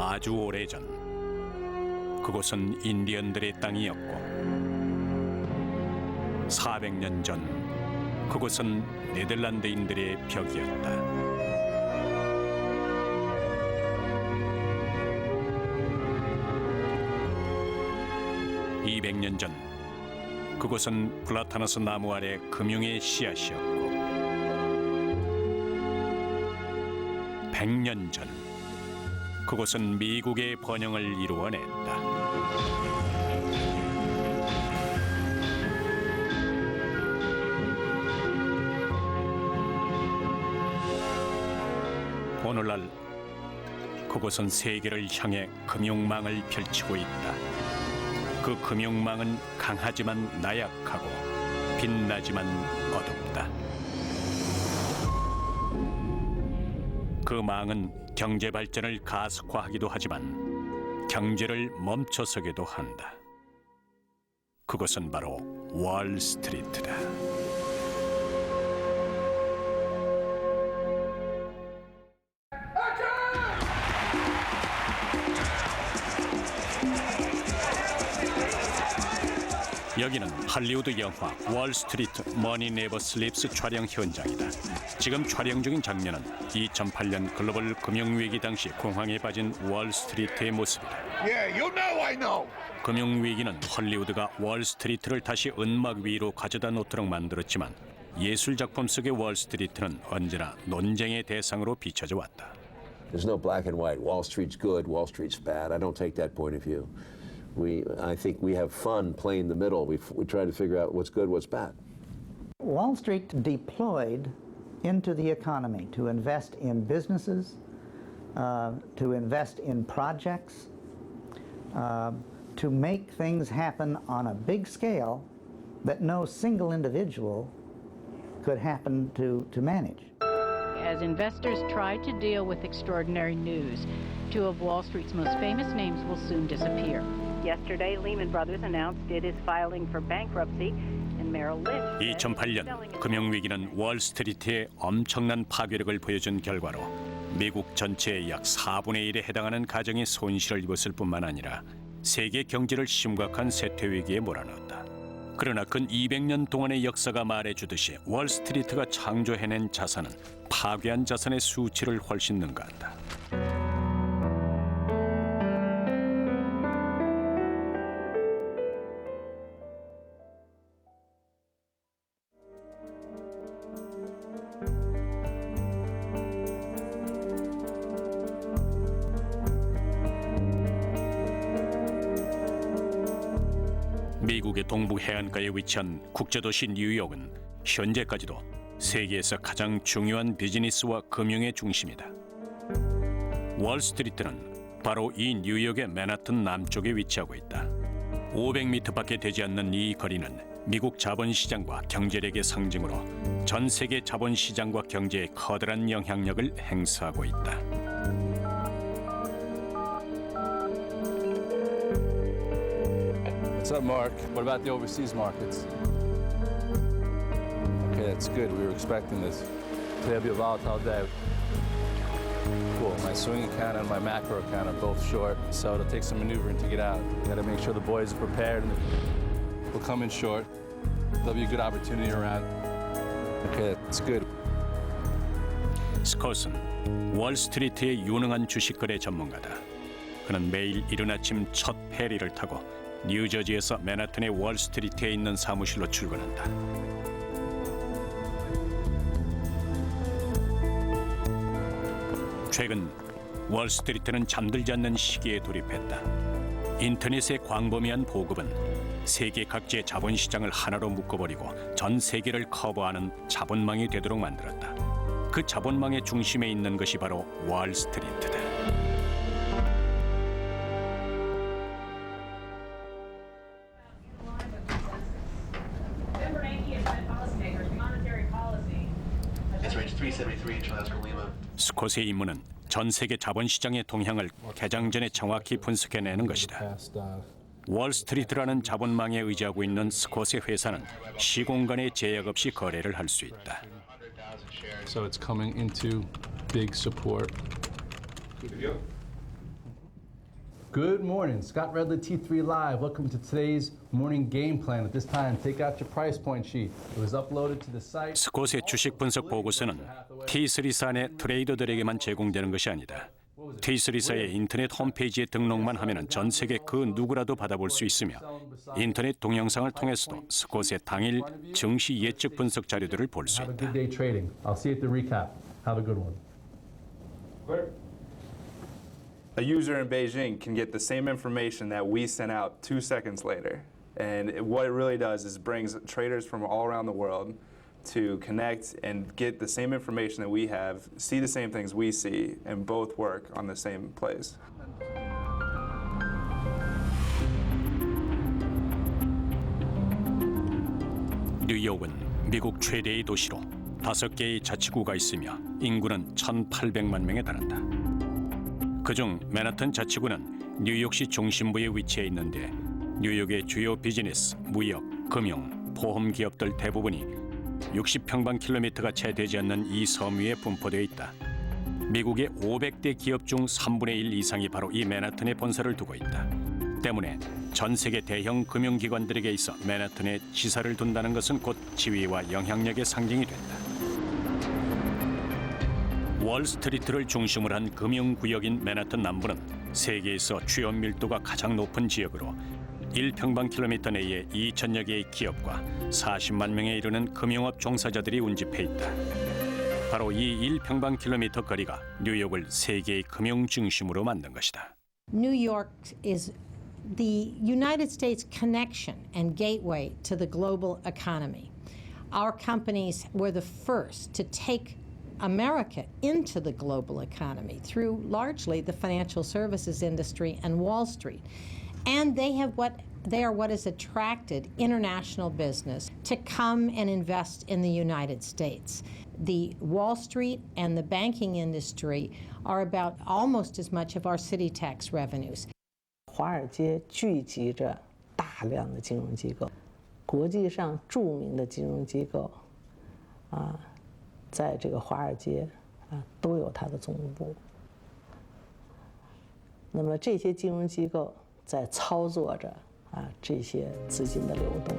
아주 오래전 그곳은 인디언들의 땅이었고 400년 전 그곳은 네덜란드인들의 벽이었다. 200년 전 그곳은 플라타너스 나무 아래 금융의 씨앗이었고 100년 전 그곳은 미국의 번영을 이루어냈다. 오늘날 그곳은 세계를 향해 금융망을 펼치고 있다. 그 금융망은 강하지만 나약하고 빛나지만 어둡다. 그 망은 경제 발전을 가속화하기도 하지만 경제를 멈춰서기도 한다. 그것은 바로 월스트리트다. 여기는 할리우드 영화 월스트리트 머니 네버 슬립스 촬영 현장이다. 지금 촬영 중인 장면은 2008년 글로벌 금융위기 당시 공황에 빠진 월스트리트의 모습이다. Yeah, you know I know. 금융위기는 헐리우드가 월스트리트를 다시 은막 위로 가져다 놓도록 만들었지만 예술작품 속의 월스트리트는 언제나 논쟁의 대상으로 비춰져 왔다. There's no black and white. Wall Street's good, Wall Street's bad. I don't take that point of view. I think we have fun playing the middle. We try to figure out what's good, what's bad. Wall Street deployed into the economy to invest in businesses, to invest in projects, to make things happen on a big scale that no single individual could happen to manage. As investors try to deal with extraordinary news, two of Wall Street's most famous names will soon disappear. Yesterday, Lehman Brothers announced it is filing for bankruptcy, and Merrill Lynch. 2008년 금융위기는 월스트리트의 엄청난 파괴력을 보여준 결과로 미국 전체의 약 4분의 1에 해당하는 가정이 손실을 입었을 뿐만 아니라 세계 경제를 심각한 세태 위기에 몰아넣었다. 그러나 근 200년 동안의 역사가 말해주듯이 월스트리트가 창조해낸 자산은 파괴한 자산의 수치를 훨씬 능가한다. 미국의 동부 해안가에 위치한 국제도시 뉴욕은 현재까지도 세계에서 가장 중요한 비즈니스와 금융의 중심이다. 월스트리트는 바로 이 뉴욕의 맨하튼 남쪽에 위치하고 있다. 500m밖에 되지 않는 이 거리는 미국 자본시장과 경제력의 상징으로 전 세계 자본시장과 경제에 커다란 영향력을 행사하고 있다. What's up, Mark? What about the overseas markets? Okay, that's good. We were expecting this. Today will be a volatile day. Cool. My swing account and my macro account are both short, so it'll take some maneuvering to get out. Got to make sure the boys are prepared. We'll come in short. There'll be a good opportunity around. Okay, that's good. 스콧은 월스트리트의 유능한 주식거래 전문가다. 그는 매일 이른 아침 첫 페리를 타고 뉴저지에서 맨하튼의 월스트리트에 있는 사무실로 출근한다. 최근 월스트리트는 잠들지 않는 시기에 돌입했다. 인터넷의 광범위한 보급은 세계 각지의 자본시장을 하나로 묶어버리고 전 세계를 커버하는 자본망이 되도록 만들었다. 그 자본망의 중심에 있는 것이 바로 월스트리트다. 스콧의 임무는 전 세계 자본시장의 동향을 개장 전에 정확히 분석해내는 것이다. 월스트리트라는 자본망에 의지하고 있는 스콧의 회사는 시공간의 제약 없이 거래를 할 수 있다. So it's coming into big support. Good morning, Scott Redler, T3 Live. Welcome to today's morning game plan. At this time, take out your price point sheet. It was uploaded to the site. 스콧의 주식 분석 보고서는 T3산의 트레이더들에게만 제공되는 것이 아니다. T3사의 인터넷 홈페이지에 등록만 하면 전 세계 그 누구라도 받아볼 수 있으며 인터넷 동영상을 통해서도 스콧의 당일 증시 예측 분석 자료들을 볼 수 Have a 있다. good day trading. I'll see you at the recap. Have a good one. A user in Beijing can get the same information that we sent out 2 seconds later. And what it really does is brings traders from all around the world to connect and get the same information that we have, see the same things we see, and both work on the same place. 뉴욕은 미국 최대의 도시로 5개의 자치구가 있으며 인구는 1,800만 명에 달한다. 그중 맨하튼 자치구는 뉴욕시 중심부에 위치해 있는데 뉴욕의 주요 비즈니스, 무역, 금융, 보험 기업들 대부분이 60평방킬로미터가 채 되지 않는 이 섬 위에 분포되어 있다. 미국의 500대 기업 중 3분의 1 이상이 바로 이 맨하튼에 본사를 두고 있다. 때문에 전 세계 대형 금융기관들에게 있어 맨하튼에 지사를 둔다는 것은 곧 지위와 영향력의 상징이 된다. 월스트리트를 중심으로 한 금융구역인 맨하튼 남부는 세계에서 주요 밀도가 가장 높은 지역으로 1평방킬로미터 내에 2천여 개의 기업과 40만 명에 이르는 금융업 종사자들이 운집해 있다. 바로 이 1평방킬로미터 거리가 뉴욕을 세계의 금융 중심으로 만든 것이다. New York is the United States connection and gateway to the global economy. Our companies were the first to take America into the global economy through largely the financial services industry and Wall Street. And they are what has attracted international business to come and invest in the United States. The Wall Street and the banking industry are about almost as much of our city tax revenues. 华尔街聚集着大量的金融机构，国际上著名的金融机构，在这个华尔街都有它的总部。那么这些金融机构在操作着这些资金的流动。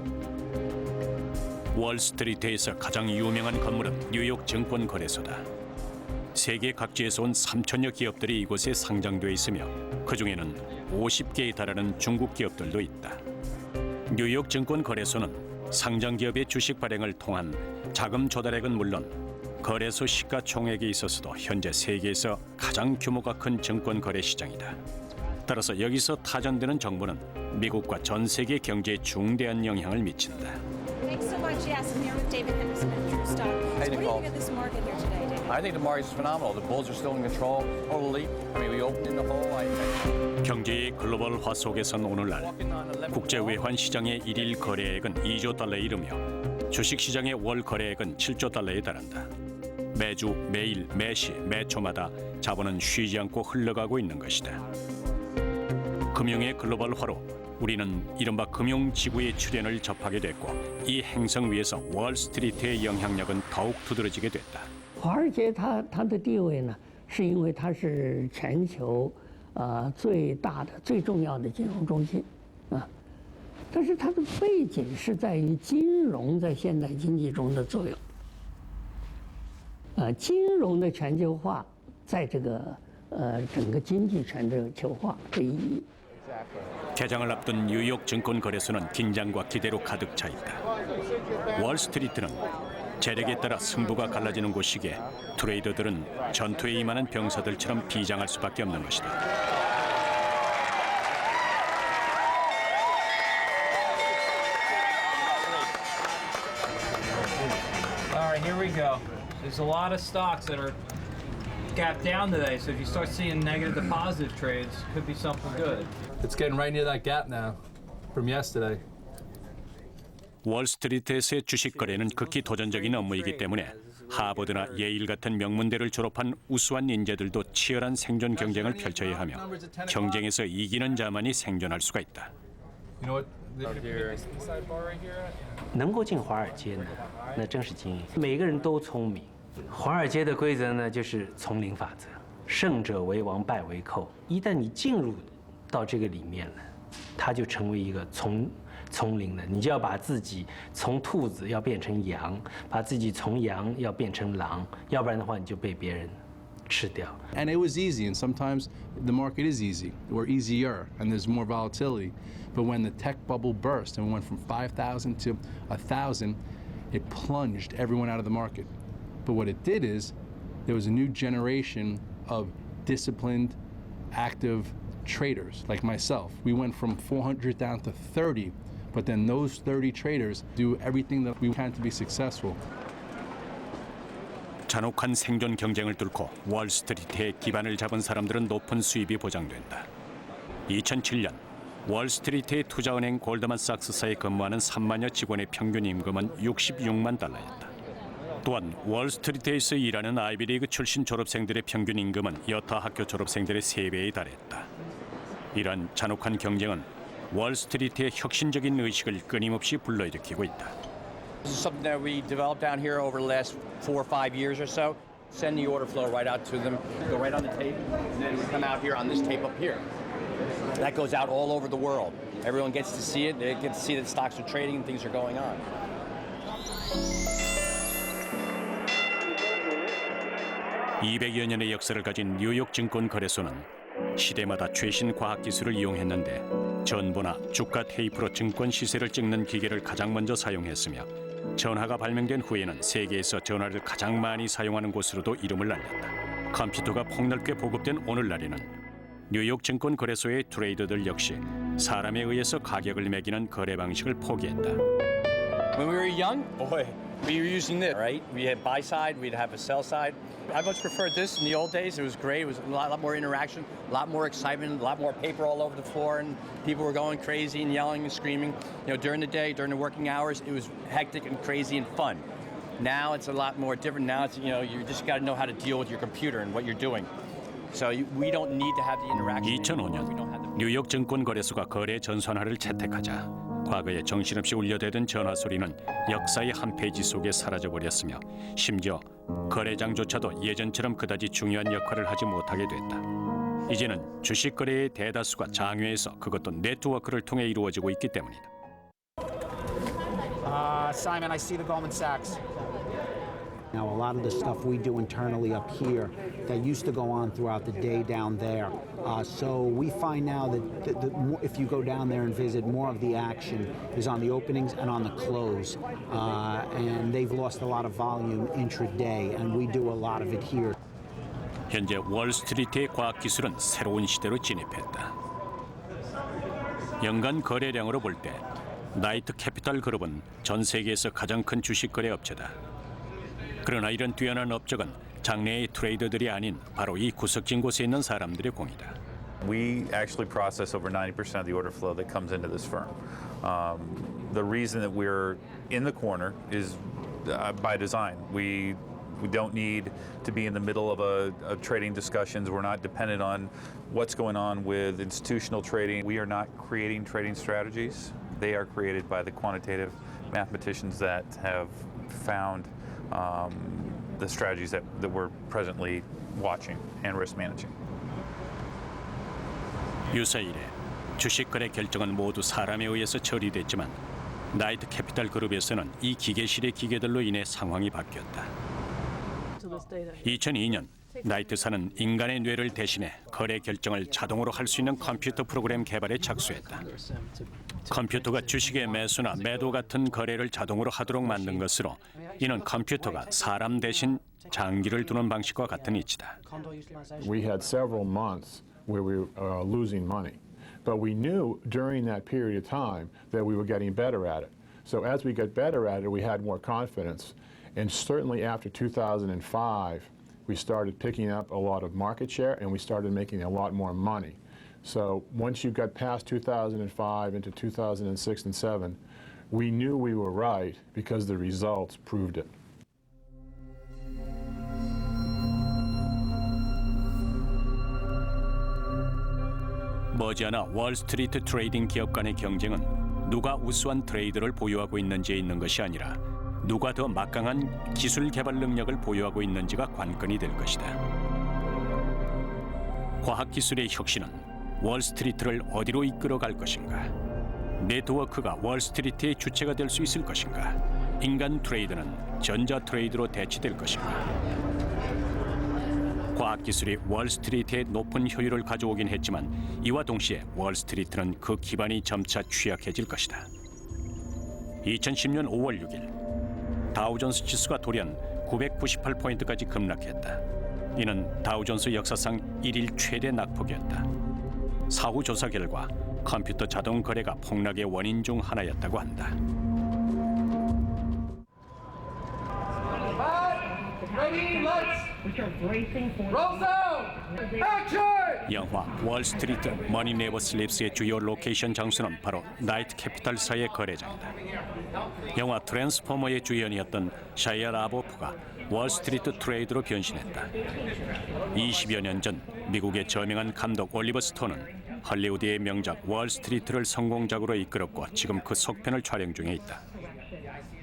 월스트리트에서 가장 유명한 건물은 뉴욕 증권거래소다. 세계 각지에서 온 3천여 기업들이 이곳에 상장돼 있으며 그중에는 50개에 달하는 중국 기업들도 있다. 뉴욕 증권거래소는 상장 기업의 주식 발행을 통한 자금 조달액은 물론 거래소 시가총액에 있어서도 현재 세계에서 가장 규모가 큰 증권 거래 시장이다. 따라서 여기서 타전되는 정보는 미국과 전 세계 경제에 중대한 영향을 미친다. Thanks so much. Yes, I'm here with David Henderson at True Stock. Hey, So what do you Nicole. think of this market here today, David? I think the market is phenomenal. The bulls are still in control, totally. I mean, we opened in the hole. 경제의 글로벌화 속에선 오늘날 국제 외환 시장의 일일 거래액은 2조 달러에 이르며 주식 시장의 월 거래액은 7조 달러에 달한다. 매주, 매일, 매시, 매초마다 자본은 쉬지 않고 흘러가고 있는 것이다. 금융의 글로벌화로 우리는 이른바 금융지구의 출현을 접하게 됐고 이 행성 위에서 월스트리트의 영향력은 더욱 두드러지게 됐다. 华尔街它的地位呢，是因为它是全球最大的、最重要的金融中心但是它的背景是在于金融在现代经济中的作用。金融的全球化在这个整个经济全球化的意义。 개장을 앞둔 뉴욕 증권거래소는 긴장과 기대로 가득 차 있다. 월스트리트는 재력에 따라 승부가 갈라지는 곳이기에 트레이더들은 전투에 임하는 병사들처럼 비장할 수밖에 없는 것이다. All right, here we go. There's a lot of stocks that are gapped down today, so if you start seeing negative to positive trades, could be something good. It's getting right near that gap now from yesterday. 월스트리트에서의 주식 거래는 극히 도전적인 업무이기 때문에 하버드나 예일 같은 명문대를 졸업한 우수한 인재들도 치열한 생존 경쟁을 펼쳐야 하며 경쟁에서 이기는 자만이 생존할 수가 있다. You know what? 能够进华尔街呢，那真是精英。每个人都聪明。华尔街的规则呢，就是丛林法则，胜者为王，败为寇。一旦你进入到这个里面了，它就成为一个丛林了。你就要把自己从兔子要变成羊，把自己从羊要变成狼，要不然的话你就被别人吃掉。 And it was easy, and sometimes the market is easy or easier, and there's more volatility. But when the tech bubble burst and went from 5,000 to 1,000, it plunged everyone out of the market. But what it did is there was a new generation of disciplined, active traders like myself. We went from 400 down to 30, but then those 30 traders do everything that we can to be successful. 잔혹한 생존 경쟁을 뚫고 월스트리트의 기반을 잡은 사람들은 높은 수입이 보장된다. 2007년 월스트리트의 투자은행 골드만삭스사에 근무하는 3만여 직원의 평균 임금은 66만 달러였다. 또한 월스트리트에서 일하는 아이비리그 출신 졸업생들의 평균 임금은 여타 학교 졸업생들의 3배에 달했다. 이런 잔혹한 경쟁은 월스트리트의 혁신적인 의식을 끊임없이 불러일으키고 있다. This is something that we developed down here over the last 4 or 5 years or so. Send the order flow right out to them, go right on the tape, and then we come out here on this tape up here. That goes out all over the world. Everyone gets to see it. They get to see that stocks are trading and things are going on. (200여) 년의 역사를 가진 뉴욕 증권 거래소는 시대마다 최신 과학 기술을 이용했는데 전보나 주가 테이프로 증권 시세를 찍는 기계를 가장 먼저 사용했으며 전화가 발명된 후에는 세계에서 전화를 가장 많이 사용하는 곳으로도 이름을 날렸다. 컴퓨터가 폭넓게 보급된 오늘날에는 뉴욕 증권 거래소의 트레이더들 역시 사람에 의해서 가격을 매기는 거래 방식을 포기했다. When we were young, boy, we were using this, right? We had buy side, we'd have a sell side. I much preferred this in the old days. It was great. It was a lot more interaction, a lot more excitement, a lot more paper all over the floor, and people were going crazy and yelling and screaming. You know, during the day, during the working hours, it was hectic and crazy and fun. Now it's a lot more different. Now it's, you know, you just got to know how to deal with your computer and what you're doing. So we don't need to have the interaction. 2005년 뉴욕 증권 거래소가 거래 전산화를 채택하자 과거에 정신없이 울려대던 전화 소리는 역사의 한 페이지 속에 사라져버렸으며 심지어 거래장조차도 예전처럼 그다지 중요한 역할을 하지 못하게 됐다. 이제는 주식 거래의 대다수가 장외에서 그것도 네트워크를 통해 이루어지고 있기 때문이다. Simon, I see the Goldman Sachs. Now, a lot of the stuff we do internally up here that used to go on throughout the day down there. So we find now that if you go down there and visit, more of the action is on the openings and on the close. And they've lost a lot of volume intraday, and we do a lot of it here. 현재 월스트리트의 과학 기술은 새로운 시대로 진입했다. 연간 거래량으로 볼 때 나이트 캐피탈 그룹은 전 세계에서 가장 큰 주식 거래 업체다. 그러나 이런 뛰어난 업적은 장내의 트레이더들이 아닌 바로 이 구석진 곳에 있는 사람들의 공이다. We actually process over 90% of the order flow that comes into this firm. The reason that we're in the corner is by design. We don't need to be in the middle of a trading discussions. We're not dependent on what's going on with institutional trading. We are not creating trading strategies. They are created by the quantitative mathematicians that have found the strategies that we're presently watching and risk managing. 유사 이래 주식 거래 결정은 모두 사람에 의해서 처리됐지만 나이트 캐피탈 그룹에서는 이 기계실의 기계들로 인해 상황이 바뀌었다. 2002년 나이트사는 인간의 뇌를 대신해 거래 결정을 자동으로 할 수 있는 컴퓨터 프로그램 개발에 착수했다. 컴퓨터가 주식의 매수나 매도 같은 거래를 자동으로 하도록 만든 것으로 이는 컴퓨터가 사람 대신 장기를 두는 방식과 같은 이치다. We had several months where we were losing money, but we knew during that period of time that we were getting better at it. So as we got better at it, we had more confidence, and certainly after 2005, we started picking up a lot of market share, and we started making a lot more money. So once you got past 2005 into 2006 and 7, we knew we were right because the results proved it. 머지않아 월스트리트 트레이딩 기업 간의 경쟁은 누가 우수한 트레이더를 보유하고 있는지에 있는 것이 아니라 누가 더 막강한 기술 개발 능력을 보유하고 있는지가 관건이 될 것이다. 과학기술의 혁신은 월스트리트를 어디로 이끌어갈 것인가? 네트워크가 월스트리트의 주체가 될 수 있을 것인가? 인간 트레이드는 전자 트레이드로 대치될 것인가? 과학기술이 월스트리트에 높은 효율을 가져오긴 했지만 이와 동시에 월스트리트는 그 기반이 점차 취약해질 것이다. 2010년 5월 6일 다우존스 지수가 돌연 998포인트까지 급락했다. 이는 다우존스 역사상 1일 최대 낙폭이었다. 사후 조사 결과 컴퓨터 자동 거래가 폭락의 원인 중 하나였다고 한다. 영화 월스트리트 머니 네버 슬립스의 주요 로케이션 장소는 바로 나이트 캐피탈사의 거래장이다. 영화 트랜스포머의 주연이었던 샤이아 라보프가 월스트리트 트레이드로 변신했다. 20여 년 전 미국의 저명한 감독 올리버 스톤은 할리우드의 명작 월스트리트를 성공작으로 이끌었고 지금 그 속편을 촬영 중에 있다.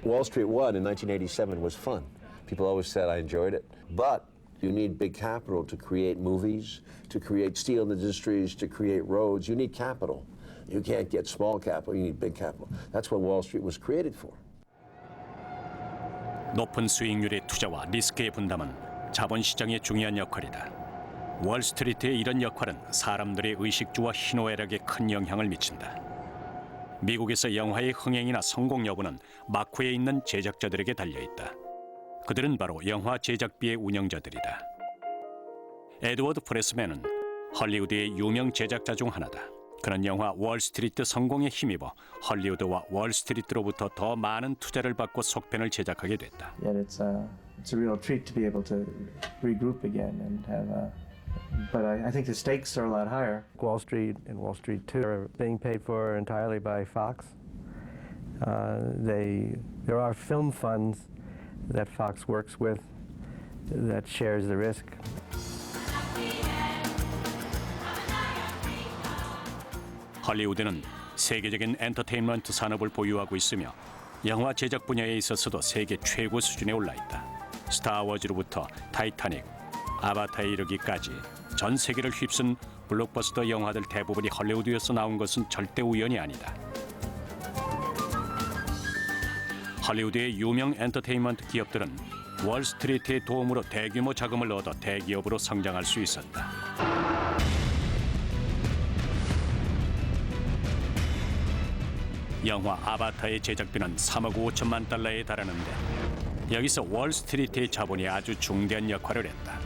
Wall Street 1 in 1987 was fun. People always said I enjoyed it. But you need big capital to create movies, to create steel industries, to create roads. You need capital. You can't get small capital, you need big capital. That's what Wall Street was created for. 높은 수익률의 투자와 리스크의 분담은 자본시장의 중요한 역할이다. 월스트리트의 이런 역할은 사람들의 의식주와 희노애락에 큰 영향을 미친다. 미국에서 영화의 흥행이나 성공 여부는 마쿠에 있는 제작자들에게 달려있다. 그들은 바로 영화 제작비의 운영자들이다. 에드워드 프레스맨은 헐리우드의 유명 제작자 중 하나다. 그는 영화 월스트리트 성공에 힘입어 헐리우드와 월스트리트로부터 더 많은 투자를 받고 속편을 제작하게 됐다. It's a real treat to be able to regroup again and have but I think the stakes are a lot higher. Wall Street and Wall Street 2 are being paid for entirely by Fox. There are film funds that Fox works with that shares the risk. 할리우드는 세계적인 엔터테인먼트 산업을 보유하고 있으며 영화 제작 분야에 있어서도 세계 최고 수준에 올라 있다. 스타워즈로부터 타이타닉, 아바타에 이르기까지 전 세계를 휩쓴 블록버스터 영화들 대부분이 할리우드에서 나온 것은 절대 우연이 아니다. 할리우드의 유명 엔터테인먼트 기업들은 월스트리트의 도움으로 대규모 자금을 얻어 대기업으로 성장할 수 있었다. 영화 아바타의 제작비는 3억 5천만 달러에 달하는데 여기서 월스트리트의 자본이 아주 중대한 역할을 했다.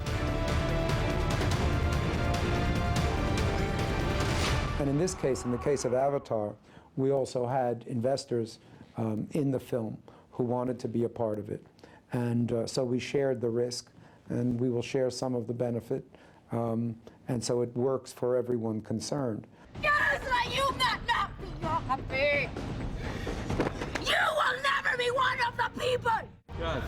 And in this case, in the case of Avatar, we also had investors in the film who wanted to be a part of it. And so we shared the risk, and we will share some of the benefit. And so it works for everyone concerned. You not be your happy. You will never be one of the people. Good.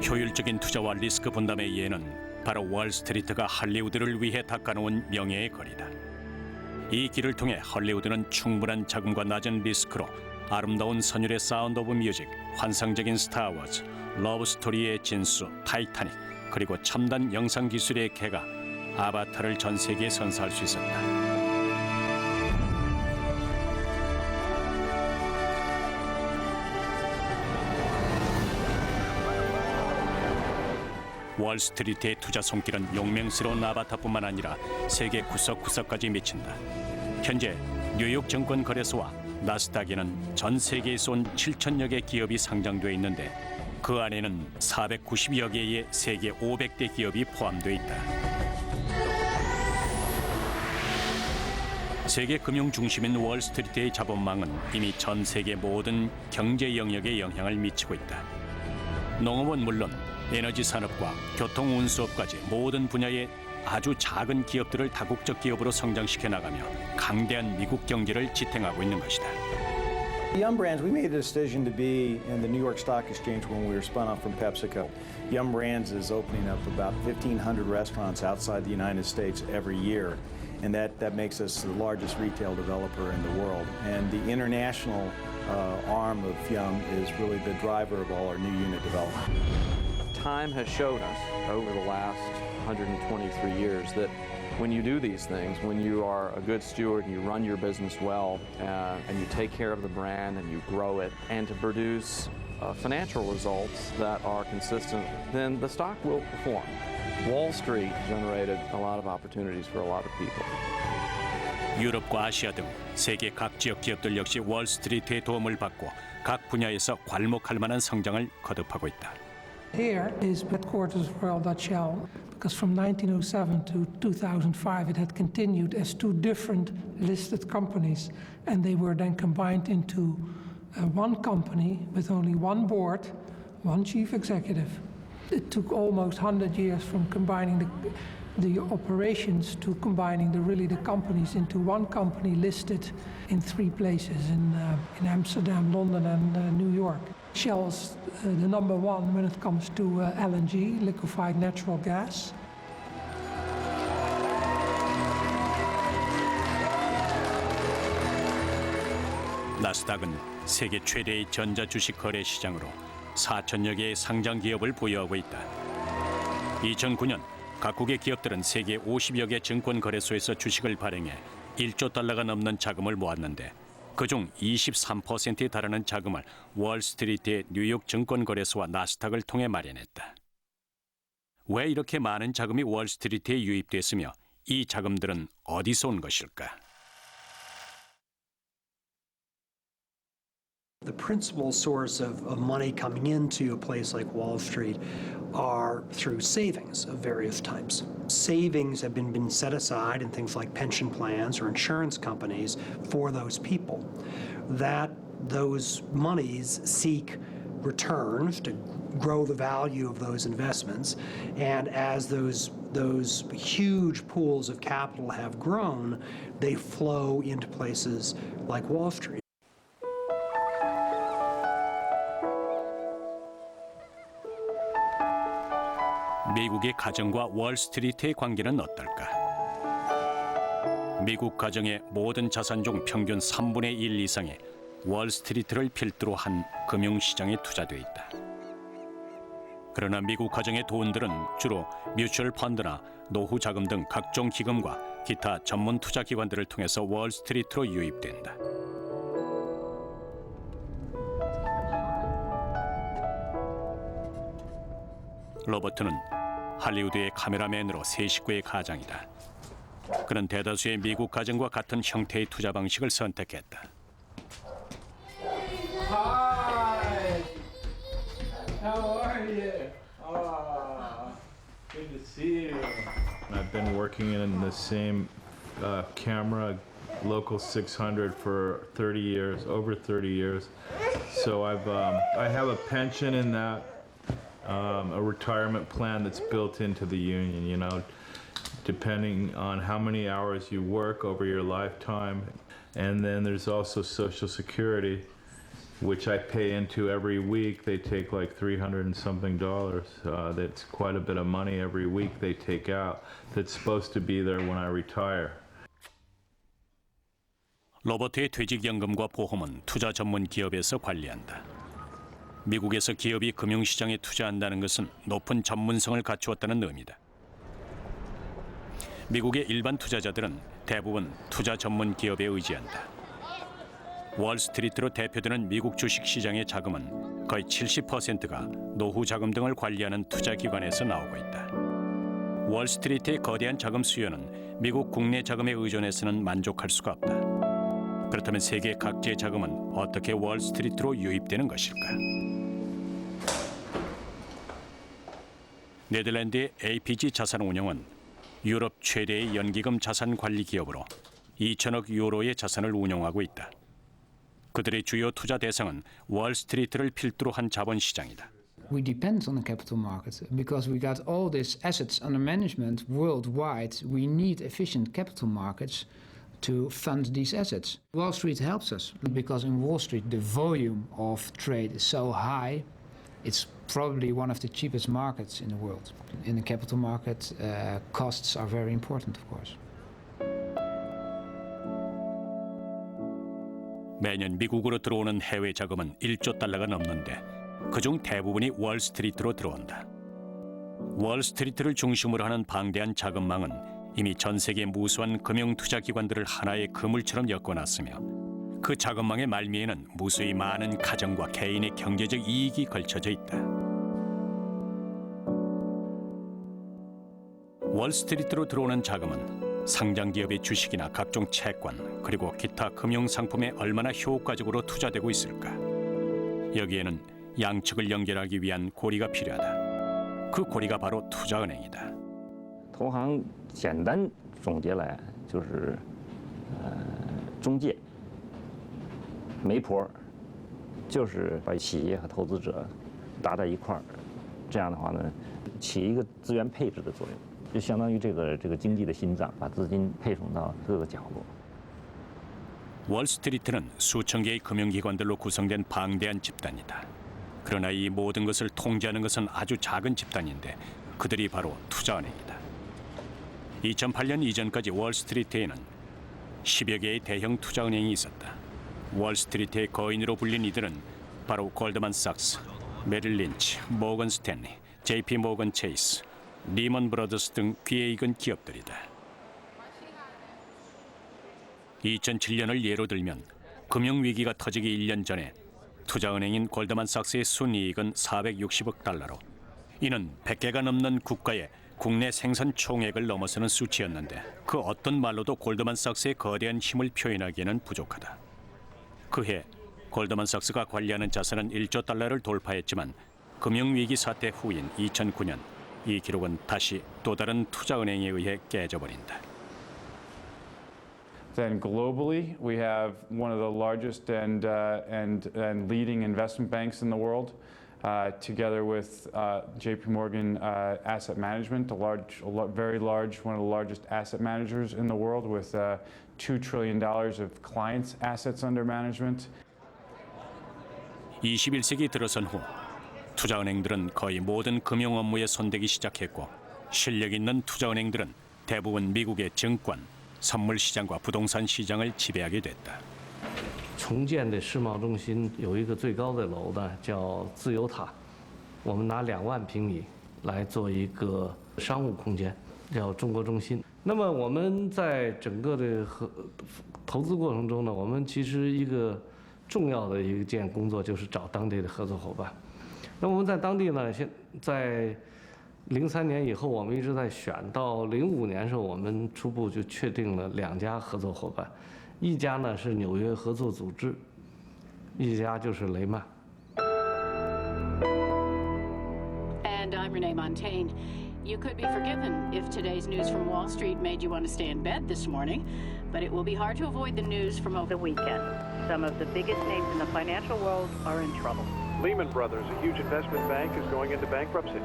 효율적인 투자와 리스크 분담의 예는 바로 월스트리트가 할리우드를 위해 닦아놓은 명예의 거리다. 이 길을 통해 할리우드는 충분한 자금과 낮은 리스크로 아름다운 선율의 사운드 오브 뮤직, 환상적인 스타워즈, 러브스토리의 진수, 타이타닉, 그리고 첨단 영상 기술의 개가 아바타를 전 세계에 선사할 수 있었다. 월스트리트의 투자 손길은 용맹스러운 아바타뿐만 아니라 세계 구석구석까지 미친다. 현재 뉴욕 증권거래소와 나스닥에는 전 세계에서 온 7천여 개 기업이 상장돼 있는데 그 안에는 490여 개의 세계 500대 기업이 포함돼 있다. 세계 금융 중심인 월스트리트의 자본망은 이미 전 세계 모든 경제 영역에 영향을 미치고 있다. 농업은 물론 에너지 산업과 교통 운수업까지 모든 분야의 아주 작은 기업들을 다국적 기업으로 성장시켜 나가며 강대한 미국 경제를 지탱하고 있는 것이다. Yum Brands, we made the decision to be in the New York Stock Exchange when we were spun off from PepsiCo. Yum Brands is opening up about 1,500 restaurants outside the United States every year, and that makes us the largest retail developer in the world. And the international arm of Young is really the driver of all our new unit development. Time has showed us over the last 123 years that when you do these things, when you are a good steward and you run your business well and you take care of the brand and you grow it and to produce financial results that are consistent, then the stock will perform. Wall Street generated a lot of opportunities for a lot of people. 유럽과 아시아 등 세계 각 지역 기업들 역시 월스트리트의 도움을 받고 각 분야에서 괄목할 만한 성장을 거듭하고 있다. Here is headquarters of Royal Dutch Shell, because from 1907 to 2005 it had continued as two different listed companies, and they were then combined into one company with only one board, one chief executive. It took almost 100 years from combining the operations to combining the companies into one company listed in three places, in Amsterdam, London and New York. Shell's the number one when it comes to LNG, liquefied natural gas. 나스닥은 세계 최대의 전자 주식 거래 시장으로 4천여 개의 상장 기업을 보유하고 있다. 2009년 각국의 기업들은 세계 50여 개 증권 거래소에서 주식을 발행해 1조 달러가 넘는 자금을 모았는데 그중 23%에 달하는 자금을 월스트리트의 뉴욕 증권거래소와 나스닥을 통해 마련했다. 왜 이렇게 많은 자금이 월스트리트에 유입됐으며 이 자금들은 어디서 온 것일까? The principal source of money coming into a place like Wall Street are through savings of various types. Savings have been set aside in things like pension plans or insurance companies for those people. Those monies seek returns to grow the value of those investments, and as those huge pools of capital have grown, they flow into places like Wall Street. 미국의 가정과 월스트리트의 관계는 어떨까? 미국 가정의 모든 자산 중 평균 3분의 1 이상이 월스트리트를 필두로 한 금융시장에 투자되어 있다. 그러나 미국 가정의 돈들은 주로 뮤추얼 펀드나 노후 자금 등 각종 기금과 기타 전문 투자 기관들을 통해서 월스트리트로 유입된다. 로버트는 할리우드의 카메라맨으로 세 식구의 가장이다. 그는 대다수의 미국 가정과 같은 형태의 투자 방식을 선택했다. Hi! How are you? Good to see you. I've been working in the same camera, Local 600, for 30 years, over 30 years. So I have a pension in that. A retirement plan that's built into the union, you know, depending on how many hours you work over your lifetime. And then there's also Social Security, which I pay into every week. They take like $300 and something. That's quite a bit of money every week they take out that's supposed to be there when I retire. 로버트의 퇴직연금과 보험은 투자 전문 기업에서 관리한다. 미국에서 기업이 금융시장에 투자한다는 것은 높은 전문성을 갖추었다는 의미다. 미국의 일반 투자자들은 대부분 투자 전문 기업에 의지한다. 월스트리트로 대표되는 미국 주식시장의 자금은 거의 70%가 노후 자금 등을 관리하는 투자기관에서 나오고 있다. 월스트리트의 거대한 자금 수요는 미국 국내 자금에 의존해서는 만족할 수가 없다. 그렇다면 세계 각지의 자금은 어떻게 월스트리트로 유입되는 것일까? 네덜란드의 APG 자산운용은 유럽 최대의 연기금 자산 관리 기업으로 2천억 유로의 자산을 운용하고 있다. 그들의 주요 투자 대상은 월스트리트를 필두로 한 자본시장이다. We depend on the capital market because we got all these assets under management worldwide. We need efficient capital markets to fund these assets. Wall Street helps us because in Wall Street the volume of trade is so high. It's probably one of the cheapest markets in the world. In the capital market, costs are very important, of course. 매년 미국으로 들어오는 해외 자금은 1조 달러가 넘는데 그중 대부분이 월스트리트로 들어온다. 월스트리트를 중심으로 하는 방대한 자금망은 이미 전 세계 무수한 금융투자기관들을 하나의 그물처럼 엮어놨으며 그 자금망의 말미에는 무수히 많은 가정과 개인의 경제적 이익이 걸쳐져 있다. 월스트리트로 들어오는 자금은 상장 기업의 주식이나 각종 채권 그리고 기타 금융 상품에 얼마나 효과적으로 투자되고 있을까? 여기에는 양측을 연결하기 위한 고리가 필요하다. 그 고리가 바로 투자은행이다. 投行简单总结来就是中介媒婆，就是把企业和投资者搭在一块儿，这样的话呢，起一个资源配置的作用，就相当于这个经济的心脏，把资金配送到各个角落。 월스트리트는 수천 개의 금융기관들로 구성된 방대한 집단이다. 그러나 이 모든 것을 통제하는 것은 아주 작은 집단인데 그들이 바로 투자은행이다. 2008년 이전까지 월스트리트에는 10여 개의 대형 투자은행이 있었다. 월스트리트의 거인으로 불린 이들은 바로 골드만삭스, 메릴 린치, 모건 스탠리, JP 모건 체이스, 리먼 브러더스 등 귀에 익은 기업들이다. 2007년을 예로 들면 금융위기가 터지기 1년 전에 투자은행인 골드만삭스의 순이익은 460억 달러로 이는 100개가 넘는 국가의 국내 생산 총액을 넘어서는 수치였는데 그 어떤 말로도 골드만삭스의 거대한 힘을 표현하기에는 부족하다. 그해 골드만삭스가 관리하는 자산은 1조 달러를 돌파했지만 금융위기 사태 후인 2009년 이 기록은 다시 또 다른 투자은행에 의해 깨져버린다. Then globally, we have one of the largest and leading investment banks in the world, together with J.P. Morgan Asset Management, very large, one of the largest asset managers in the world, with $2 trillion of clients' assets under management. 21세기 들어선 후 투자은행들은 거의 모든 금융 업무에 손대기 시작했고 실력 있는 투자은행들은 대부분 미국의 증권, 선물 시장과 부동산 시장을 지배하게 됐다. 重建的世贸中心有一个最高的楼呢，叫自由塔。我们拿2万平米来做一个商务空间，叫中国中心。那么我们在整个的投资过程中呢，我们其实一个重要的一件工作就是找当地的合作伙伴。那我们在当地呢，在 03年以后，我们一直在选，到05年的时候，我们初步就确定了2家合作伙伴，一家呢是纽约合作组织，一家就是雷曼。And I'm Renee Montaigne. You could be forgiven if today's news from Wall Street made you want to stay in bed this morning, but it will be hard to avoid the news from over the weekend. Some of the biggest names in the financial world are in trouble. Lehman Brothers, a huge investment bank, is going into bankruptcy.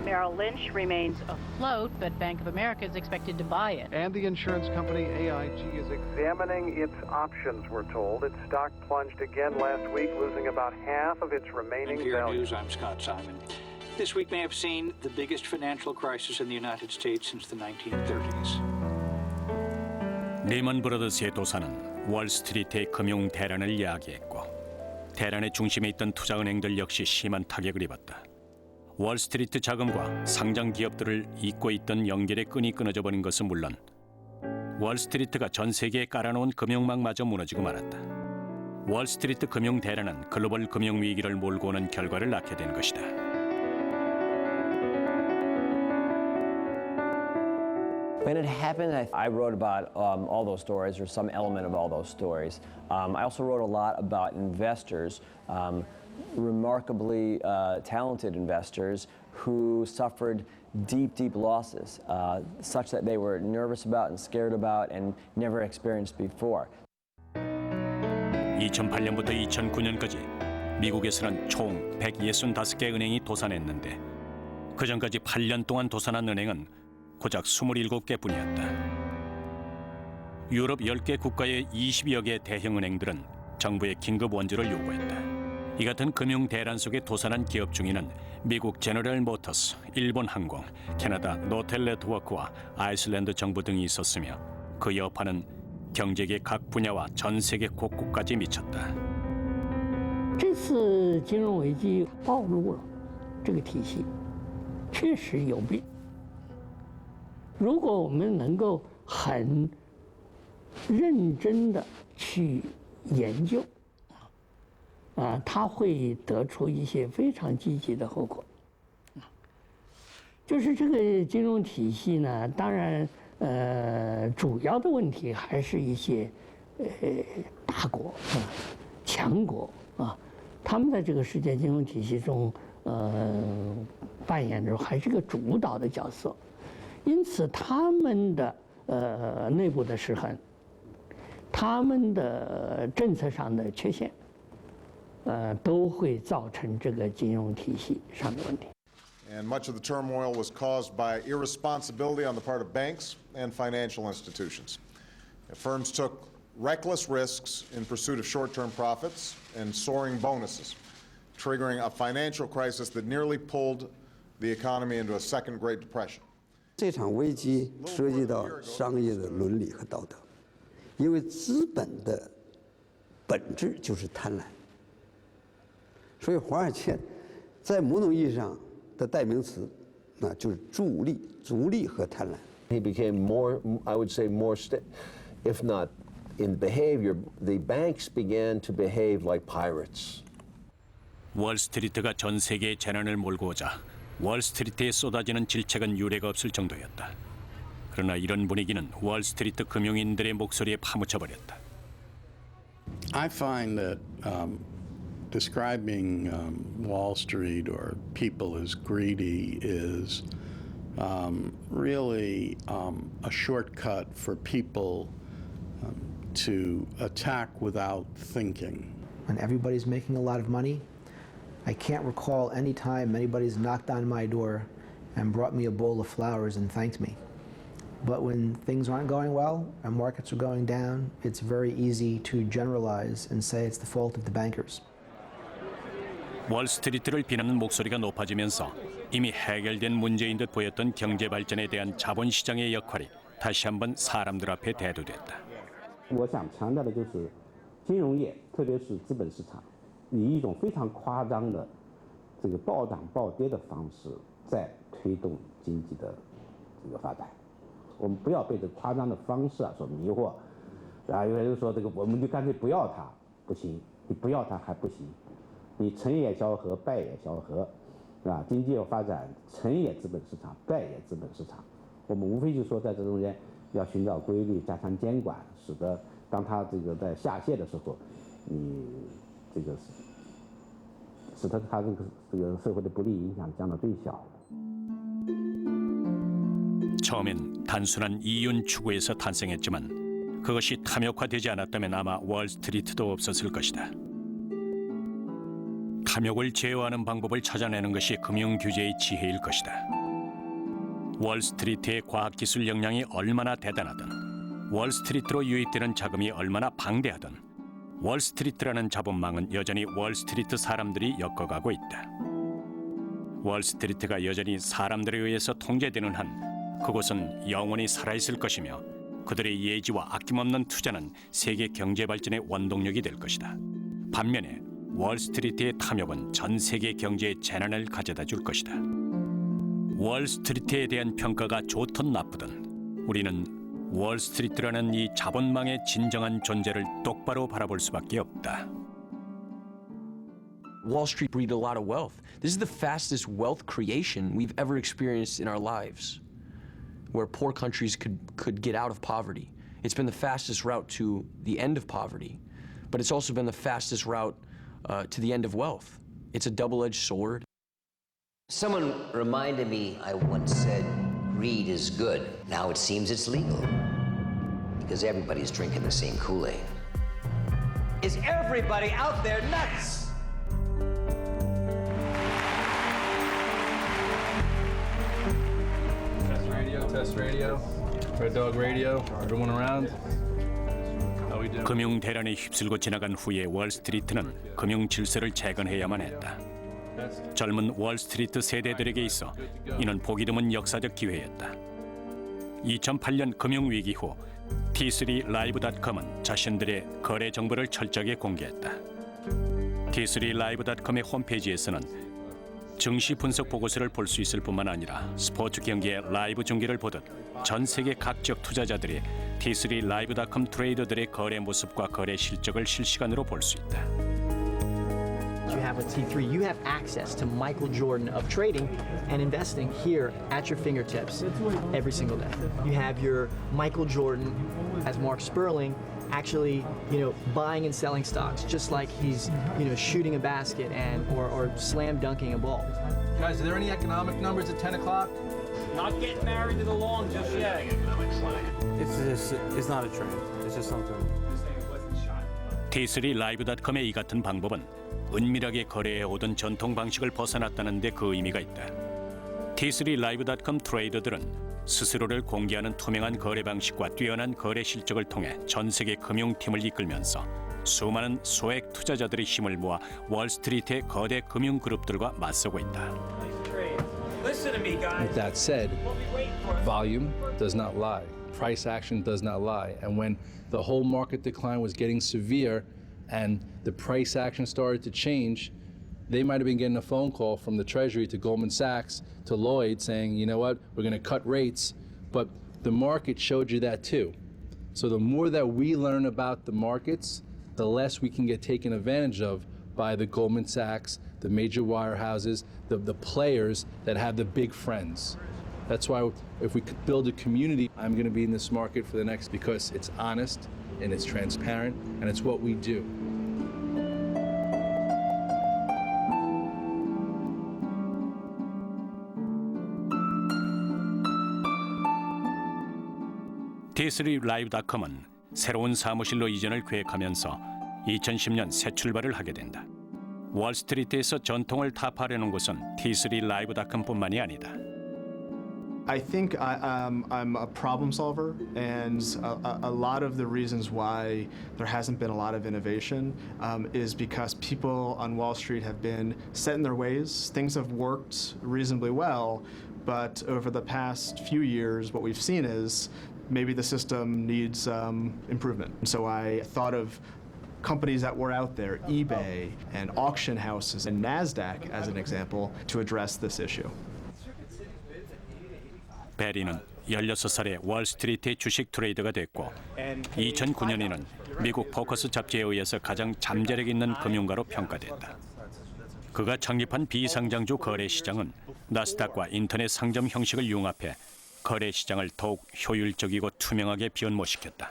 Merrill Lynch remains Afloat, but Bank of America is expected to buy it. And the insurance company AIG is examining its options, we're told. Its stock plunged again last week, losing about half of its remaining value. News, I'm Scott Simon. This week may have seen the biggest financial crisis in the United States since the 1930s. 레먼 브러더스의 도산은 월스트리트의 금융 대란을 야기했고 대란의 중심에 있던 투자은행들 역시 심한 타격을 입었다. 월스트리트 자금과 상장 기업들을 잇고 있던 연결의 끈이 끊어져 버린 것은 물론 월스트리트가 전 세계에 깔아놓은 금융망마저 무너지고 말았다. 월스트리트 금융 대란은 글로벌 금융 위기를 몰고 오는 결과를 낳게 된 것이다. When it happened, I wrote about all those stories, or some element of all those stories. I also wrote a lot about investors, remarkably talented investors who suffered deep, deep losses, such that they were nervous about and scared about and never experienced before. 2008년부터 2009년까지 미국에서는 총 165개 은행이 도산했는데 그전까지 8년 동안 도산한 은행은 고작 27개뿐이었다. 유럽 10개 국가의 20여 개 대형 은행들은 정부의 긴급 원조를 요구했다. 이 같은 금융 대란 속에 도산한 기업 중에는 미국 제너럴 모터스, 일본 항공, 캐나다 노텔 네트워크와 아이슬란드 정부 등이 있었으며 그 여파는 경제계 각 분야와 전 세계 곳곳까지 미쳤다. 这次金融危机暴露了这个体系确实有病。如果我们能够很认真的去研究，它会得出一些非常积极的后果。就是这个金融体系呢，当然，主要的问题还是一些大国强国他们在这个世界金融体系中，扮演着还是个主导的角色，因此他们的内部的失衡，他们的政策上的缺陷，都会造成这个金融体系上的问题。 And much of the turmoil was caused by irresponsibility on the part of banks and financial institutions. Firms took reckless risks in pursuit of short-term profits and soaring bonuses, triggering a financial crisis that nearly pulled the economy into a second Great Depression. 这场危机涉及到商业的伦理和道德，因为资本的本质就是贪婪，所以华尔街在某种意义上的代名词，那就是逐利和贪婪。 He became more, I would say, more, if not in behavior, the banks began to behave like pirates. 월스트리트가 전 세계의 재난을 몰고 오자 월스트리트에 쏟아지는 질책은 유례가 없을 정도였다. 그러나 이런 분위기는 월스트리트 금융인들의 목소리에 파묻혀 버렸다. I find that describing Wall Street or people as greedy is really a shortcut for people to attack without thinking. When everybody's making a lot of money, I can't recall any time anybody's knocked on my door and brought me a bowl of flowers and thanked me. But when things aren't going well and markets are going down, it's very easy to generalize and say it's the fault of the bankers. 월스트리트를 비난하는 목소리가 높아지면서 이미 해결된 문제인 듯 보였던 경제 발전에 대한 자본시장의 역할이 다시 한번 사람들 앞에 대두됐다. 我想强调的就是金融业，特别是资本市场，以一种非常夸张的这个暴涨暴跌的方式在推动经济的这个发展。我们不要被这夸张的方式所迷惑，有人说这个我们就干脆不要它，不行，你不要它还不行，你成也萧何，败也萧何，是吧？经济要发展，成也资本市场，败也资本市场。我们无非就是说在这中间要寻找规律，加强监管，使得当它这个在下泻的时候，你这个使得它这个社会的不利影响降到最小。 처음엔 단순한 이윤 추구에서 탄생했지만 그것이 탐욕화되지 않았다면 아마 월스트리트도 없었을 것이다. 탐욕을 제어하는 방법을 찾아내는 것이 금융규제의 지혜일 것이다. 월스트리트의 과학기술 역량이 얼마나 대단하든 월스트리트로 유입되는 자금이 얼마나 방대하든 월스트리트라는 자본망은 여전히 월스트리트 사람들이 엮어가고 있다. 월스트리트가 여전히 사람들에 의해서 통제되는 한 그곳은 영원히 살아있을 것이며 그들의 예지와 아낌없는 투자는 세계 경제 발전의 원동력이 될 것이다. 반면에 월스트리트의 탐욕은 전 세계 경제에 재난을 가져다 줄 것이다. 월스트리트에 대한 평가가 좋든 나쁘든 우리는 월스트리트라는 이 자본망의 진정한 존재를 똑바로 바라볼 수밖에 없다. Wall Street breeded a lot of wealth. This is the fastest wealth creation we've ever experienced in our lives, where poor countries could get out of poverty. It's been the fastest route to the end of poverty, but it's also been the fastest route to the end of wealth. It's a double-edged sword. Someone reminded me I once said greed is good. Now it seems it's legal because everybody's drinking the same Kool-Aid. Is everybody out there nuts? Test radio. Red Dog Radio. Everyone around. How we doing? 금융 대란에 휩쓸고 지나간 후에 월스트리트는 금융 질서를 재건해야만 했다. 젊은 월스트리트 세대들에게 있어 이는 보기 드문 역사적 기회였다. 2008년 금융위기 후 T3Live.com은 자신들의 거래 정보를 철저하게 공개했다. T3Live.com의 홈페이지에서는 증시 분석 보고서를 볼 수 있을 뿐만 아니라 스포츠 경기의 라이브 중계를 보듯 전 세계 각 지역 투자자들이 T3Live.com 트레이더들의 거래 모습과 거래 실적을 실시간으로 볼 수 있다. You have with T3, you have access to Michael Jordan of trading and investing here at your fingertips every single day. You have your Michael Jordan as Mark Sperling actually, buying and selling stocks just like he's, shooting a basket and or slam dunking a ball. Guys, are there any economic numbers at 10 o'clock? Not getting married to the lawn just yet. It's not a trend. It's just something. T3Live.com의 이 같은 방법은 은밀하게 거래해오던 전통 방식을 벗어났다는 데 그 의미가 있다. T3Live.com 트레이더들은 스스로를 공개하는 투명한 거래 방식과 뛰어난 거래 실적을 통해 전 세계 금융팀을 이끌면서 수많은 소액 투자자들의 힘을 모아 월스트리트의 거대 금융 그룹들과 맞서고 있다. With that said, volume does not lie. Price action does not lie. And when the whole market decline was getting severe and the price action started to change, they might have been getting a phone call from the Treasury to Goldman Sachs to Lloyd saying, you know what, we're going to cut rates. But the market showed you that too. So the more that we learn about the markets, the less we can get taken advantage of by the Goldman Sachs, the major wirehouses, the players that have the big friends. That's why if we could build a community, I'm going to be in this market for the next, because it's honest and it's transparent and it's what we do. T3Live.com은 새로운 사무실로 이전을 계획하면서 2010년 새 출발을 하게 된다. 월스트리트에서 전통을 타파하려는 곳은 T3Live.com뿐만이 아니다. I think I'm a problem solver, and a lot of the reasons why there hasn't been a lot of innovation is because people on Wall Street have been set in their ways. Things have worked reasonably well, but over the past few years, what we've seen is maybe the system needs improvement. So I thought of companies that were out there, eBay and auction houses and NASDAQ as an example, to address this issue. 베리는 16살에 월스트리트의 주식 트레이더가 됐고 2009년에는 미국 포커스 잡지에 의해서 가장 잠재력 있는 금융가로 평가됐다. 그가 창립한 비상장주 거래시장은 나스닥과 인터넷 상점 형식을 융합해 거래시장을 더욱 효율적이고 투명하게 변모시켰다.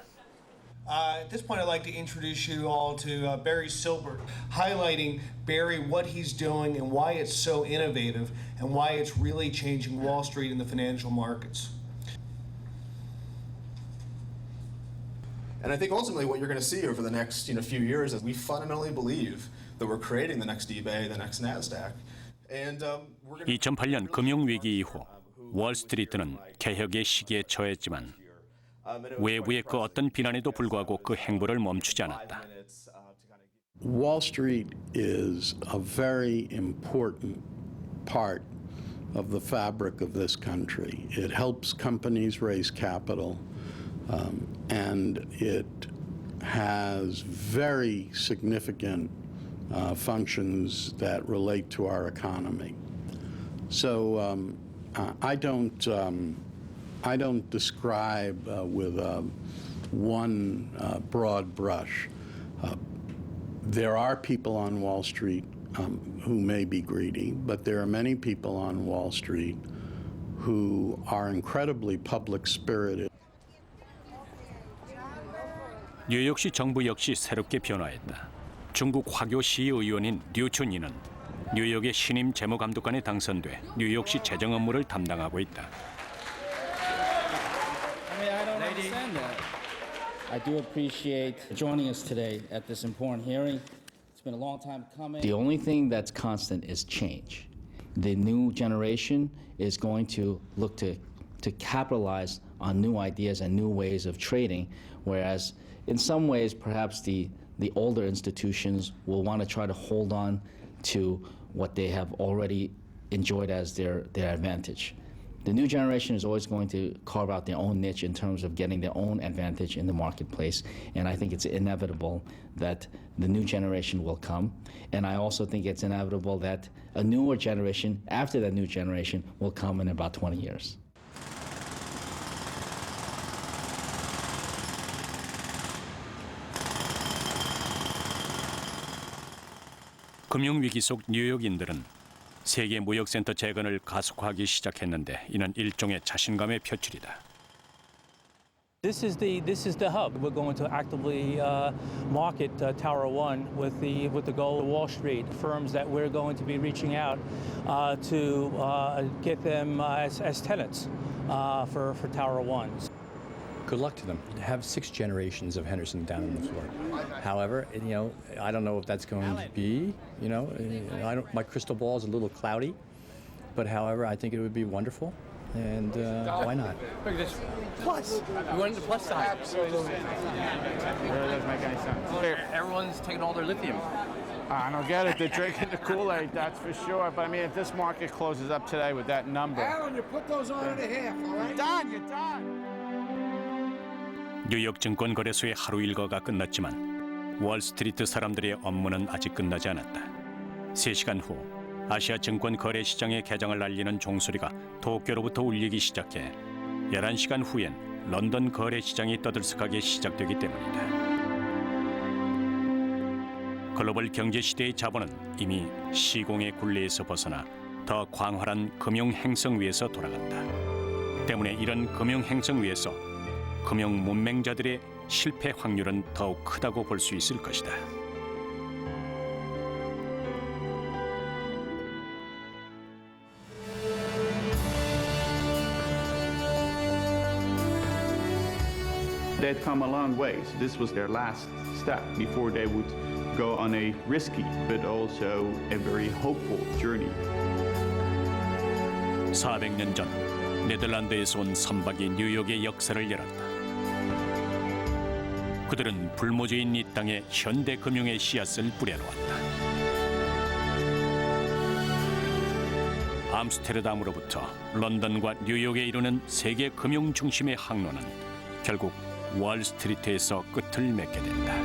At this point, I'd like to introduce you all to Barry Silbert, highlighting Barry, what he's doing and why it's so innovative and why it's really changing Wall Street and the financial markets. And I think ultimately what you're going to see over the next few years is we fundamentally believe that we're creating the next eBay, the next NASDAQ. And we're going to 2008년 금융위기 이후 월스트리트는 개혁의 시기에 처했지만 외부의 그 어떤 비난에도 불구하고 그 행보를 멈추지 않았다. Wall Street is a very important part of the fabric of this country. It helps companies raise capital, and it has very significant functions that relate to our economy. So I don't describe with one broad brush. There are people on Wall Street who may be greedy, but there are many people on Wall Street who are incredibly public-spirited. 뉴욕시 정부 역시 새롭게 변화했다. 중국 화교 시의원인 류춘이는 뉴욕의 신임 재무감독관에 당선돼 뉴욕시 재정 업무를 담당하고 있다. I do appreciate joining us today at this important hearing. It's been a long time coming. The only thing that's constant is change. The new generation is going to look to capitalize on new ideas and new ways of trading, whereas in some ways perhaps the older institutions will want to try to hold on to what they have already enjoyed as their advantage. The new generation is always going to carve out their own niche in terms of getting their own advantage in the marketplace, and I think it's inevitable that the new generation will come. And I also think it's inevitable that a newer generation, after that new generation, will come in about 20 years. 금융위기 속 뉴욕인들은 세계 무역센터 재건을 가속화하기 시작했는데 이는 일종의 자신감의 표출이다. This is the hub. We're going to actively market Tower One with the goal of Wall Street firms that we're going to be reaching out to get them as tenants for Tower One. Good luck to them. Have 6 generations of Henderson down on the floor. However, I don't know if that's going to be. My crystal ball is a little cloudy, but however, I think it would be wonderful. And why not? Look at this. Plus. We went to the plus side. Absolutely. Really doesn't make any sense. Everyone's taking all their lithium. I don't get it. They're drinking the Kool-Aid, that's for sure. But I mean, if this market closes up today with that number. Alan, you put those on and a half, all right? You're done. 뉴욕 증권거래소의 하루 일과가 끝났지만 월스트리트 사람들의 업무는 아직 끝나지 않았다. 3시간 후 아시아 증권 거래 시장의 개장을 알리는 종소리가 도쿄로부터 울리기 시작해 11시간 후엔 런던 거래 시장이 떠들썩하게 시작되기 때문이다. 글로벌 경제 시대의 자본은 이미 시공의 굴레에서 벗어나 더 광활한 금융 행성 위에서 돌아간다. 때문에 이런 금융 행성 위에서 금융 문맹자들의 실패 확률은 더욱 크다고 볼 수 있을 것이다. They'd come a long way. So this was their last step before they would go on a risky but also a very hopeful journey. 400년 전 네덜란드에서 온 선박이 뉴욕의 역사를 열었다. 그들은 불모주인 이 땅에 현대 금융의 씨앗을 뿌려놓았다. 암스테르담으로부터 런던과 뉴욕에 이르는 세계 금융 중심의 항로는 결국 월스트리트에서 끝을 맺게 된다.